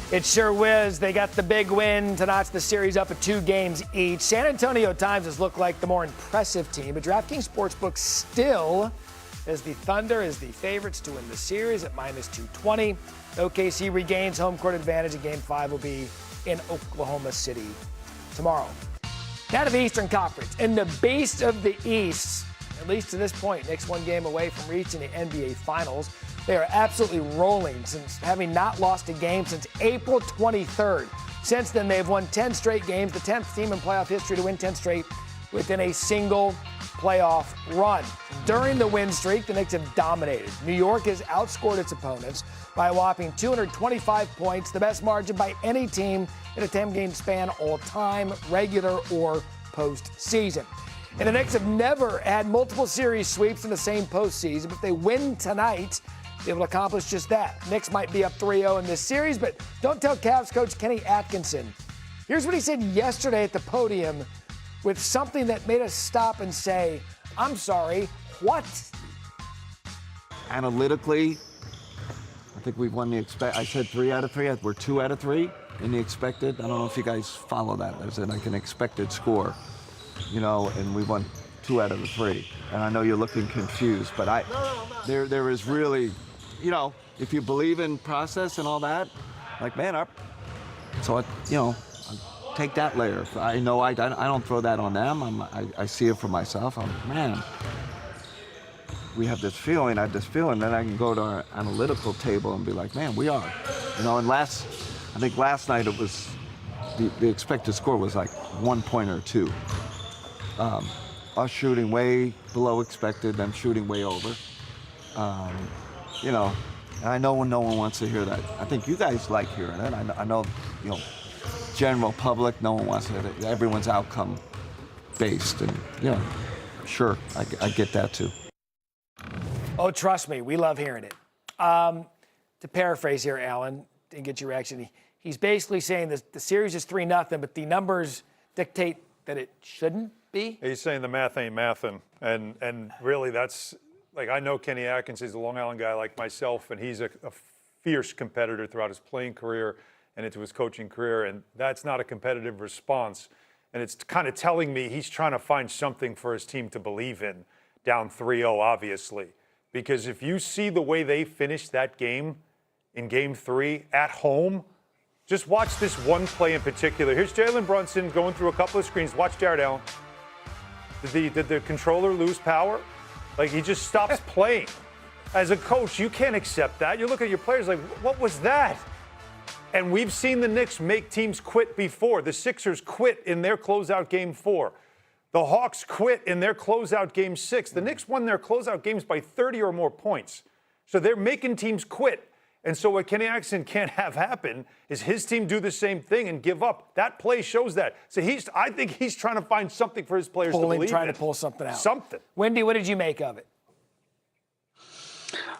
It sure was. They got the big win to notch the series up at 2 games each. San Antonio Times has looked like the more impressive team, but DraftKings Sportsbook still has the Thunder as the favorites to win the series at -220. OKC regains home court advantage, and Game 5 will be in Oklahoma City tomorrow. Now to the Eastern Conference. In the beast of the East, at least to this point, Knicks 1 game away from reaching the NBA Finals. They are absolutely rolling since having not lost a game since April 23rd. Since then, they've won 10 straight games, the 10th team in playoff history to win 10 straight within a single playoff run. During the win streak, the Knicks have dominated. New York has outscored its opponents by a whopping 225 points, the best margin by any team in a 10-game span all time, regular or postseason. And the Knicks have never had multiple series sweeps in the same postseason, but if they win tonight, they will accomplish just that. Knicks might be up 3-0 in this series, but don't tell Cavs coach Kenny Atkinson. Here's what he said yesterday at the podium with something that made us stop and say, I'm sorry, what? Analytically, I think we've won the I said 3 out of 3. We're 2 out of 3 in the expected. I don't know if you guys follow that. There's like an expected score, and we won 2 out of the 3. And I know you're looking confused, but there is really, if you believe in process and all that, take that layer. I know I don't throw that on them. I see it for myself. We have this feeling, then I can go to our analytical table and be like, man, we are. And I think last night it was, the expected score was like 1 point or 2. Us shooting way below expected, them shooting way over. I know no one wants to hear that. I think you guys like hearing it. I know, general public, no one wants to hear it. Everyone's outcome based, and sure, I get that too. Oh, trust me, we love hearing it. To paraphrase here, Alan, and get your reaction, he's basically saying that the series is 3-0, but the numbers dictate that it shouldn't be? He's saying the math ain't mathin', and really that's, I know Kenny Atkins is a Long Island guy like myself, and he's a fierce competitor throughout his playing career and into his coaching career, and that's not a competitive response. And it's kind of telling me he's trying to find something for his team to believe in, down 3-0, obviously. Because if you see the way they finished that game in Game 3 at home, just watch this one play in particular. Here's Jalen Brunson going through a couple of screens. Watch Jared Allen. Did the controller lose power? He just stops playing. As a coach, you can't accept that. You look at your players like, what was that? And we've seen the Knicks make teams quit before. The Sixers quit in their closeout Game 4. The Hawks quit in their closeout Game 6. The Knicks won their closeout games by 30 or more points. So they're making teams quit. And so what Kenny Atkinson can't have happen is his team do the same thing and give up. That play shows that. So I think he's trying to find something for his players to believe in. Trying to pull something out. Something. Wendy, what did you make of it?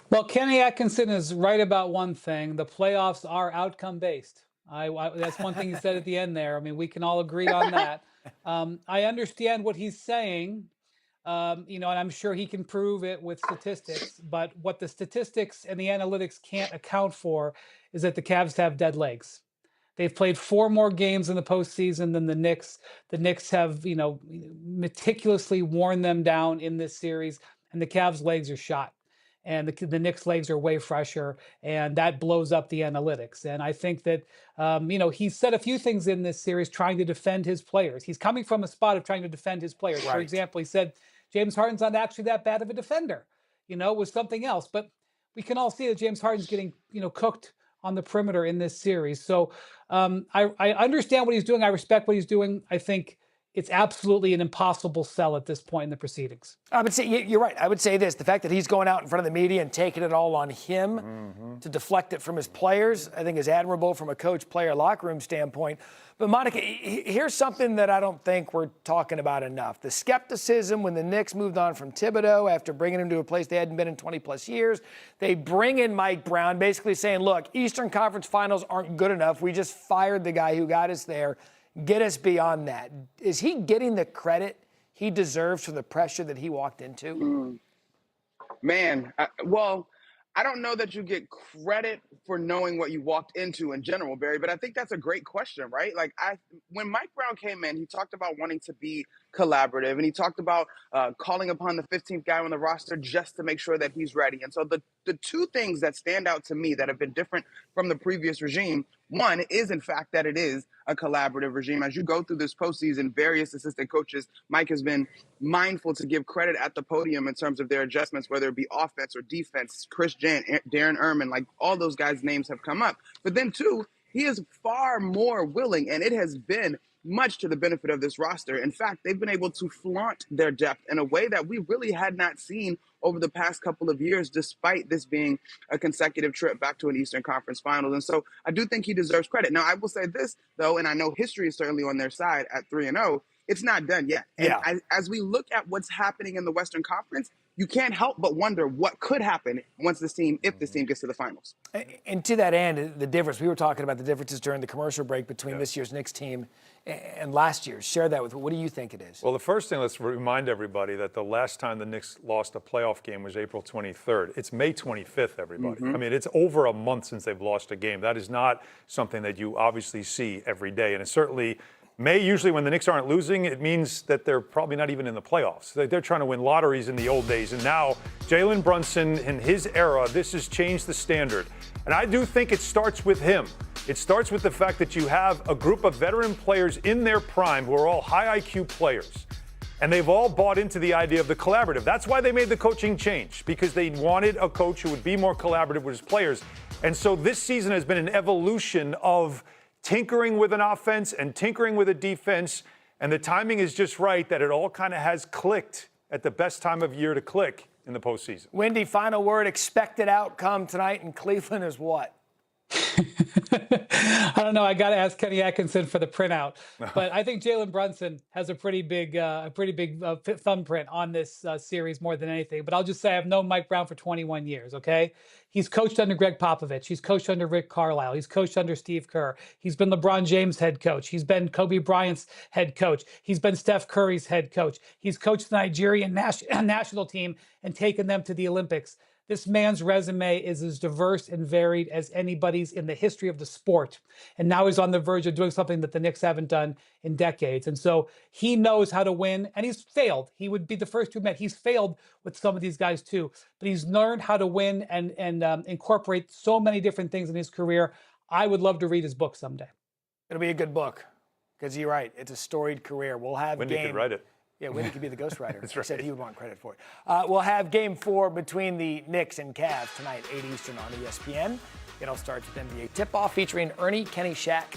Well, Kenny Atkinson is right about one thing. The playoffs are outcome-based. That's one thing he said at the end there. I mean, we can all agree on that. I understand what he's saying, and I'm sure he can prove it with statistics. But what the statistics and the analytics can't account for is that the Cavs have dead legs. They've played 4 more games in the postseason than the Knicks. The Knicks have, meticulously worn them down in this series, and the Cavs' legs are shot. And the Knicks' legs are way fresher, and that blows up the analytics. And I think that, he's said a few things in this series trying to defend his players. He's coming from a spot of trying to defend his players. Right. For example, he said James Harden's not actually that bad of a defender, was something else. But we can all see that James Harden's getting, cooked on the perimeter in this series. So I understand what he's doing. I respect what he's doing. I think it's absolutely an impossible sell at this point in the proceedings. I would say, you're right. I would say this. The fact that he's going out in front of the media and taking it all on him to deflect it from his players, I think is admirable from a coach-player locker room standpoint. But, Monica, here's something that I don't think we're talking about enough. The skepticism when the Knicks moved on from Thibodeau after bringing him to a place they hadn't been in 20-plus years. They bring in Mike Brown basically saying, look, Eastern Conference Finals aren't good enough. We just fired the guy who got us there. Get us beyond that. Is he getting the credit he deserves for the pressure that he walked into? Man, I don't know that you get credit for knowing what you walked into in general, Barry, but I think that's a great question, right? Like when Mike Brown came in, he talked about wanting to be collaborative, and he talked about calling upon the 15th guy on the roster just to make sure that he's ready. And so the two things that stand out to me that have been different from the previous regime, one is in fact that it is a collaborative regime. As you go through this postseason, various assistant coaches, Mike has been mindful to give credit at the podium in terms of their adjustments, whether it be offense or defense. Chris Jant, Darren Erman, like all those guys' names have come up. But then two, he is far more willing, and it has been much to the benefit of this roster. In fact, they've been able to flaunt their depth in a way that we really had not seen over the past couple of years, despite this being a consecutive trip back to an Eastern Conference Finals. And so I do think he deserves credit. Now, I will say this, though, and I know history is certainly on their side at 3-0. It's not done yet. And Yeah. as we look at what's happening in the Western Conference, you can't help but wonder what could happen once this team, if this team gets to the finals. And to that end, the difference, we were talking about the differences during the commercial break between this year's Knicks team and last year's. Share that with, what do you think it is? Well, the first thing, let's remind everybody that the last time the Knicks lost a playoff game was April 23rd. It's May 25th, everybody. I mean, it's over a month since they've lost a game. That is not something that you obviously see every day. And it's certainly May, usually when the Knicks aren't losing, it means that they're probably not even in the playoffs. They're trying to win lotteries in the old days. And now, Jalen Brunson, in his era, this has changed the standard. And I do think it starts with him. It starts with the fact that you have a group of veteran players in their prime who are all high IQ players. And they've all bought into the idea of the collaborative. That's why they made the coaching change, because they wanted a coach who would be more collaborative with his players. And so this season has been an evolution of tinkering with an offense and tinkering with a defense, and the timing is just right that it all kind of has clicked at the best time of year to click in the postseason. Wendy, final word, expected outcome tonight in Cleveland is what? I don't know. I got to ask Kenny Atkinson for the printout, but I think Jalen Brunson has a pretty big thumbprint on this series more than anything. But I'll just say I've known Mike Brown for 21 years. Okay, he's coached under Greg Popovich. He's coached under Rick Carlisle. He's coached under Steve Kerr. He's been LeBron James' head coach. He's been Kobe Bryant's head coach. He's been Steph Curry's head coach. He's coached the Nigerian national team and taken them to the Olympics. This man's resume is as diverse and varied as anybody's in the history of the sport. And now he's on the verge of doing something that the Knicks haven't done in decades. And so he knows how to win, and he's failed. He would be the first to admit he's failed with some of these guys too. But he's learned how to win and incorporate so many different things in his career. I would love to read his book someday. It'll be a good book, because you're right. It's a storied career. We'll have Wendy could write it. Yeah, Wendy could be the ghostwriter. That's right. He said he would want credit for it. We'll have Game 4 between the Knicks and Cavs tonight, 8 Eastern on ESPN. It all starts with NBA tip-off featuring Ernie, Kenny, Shaq,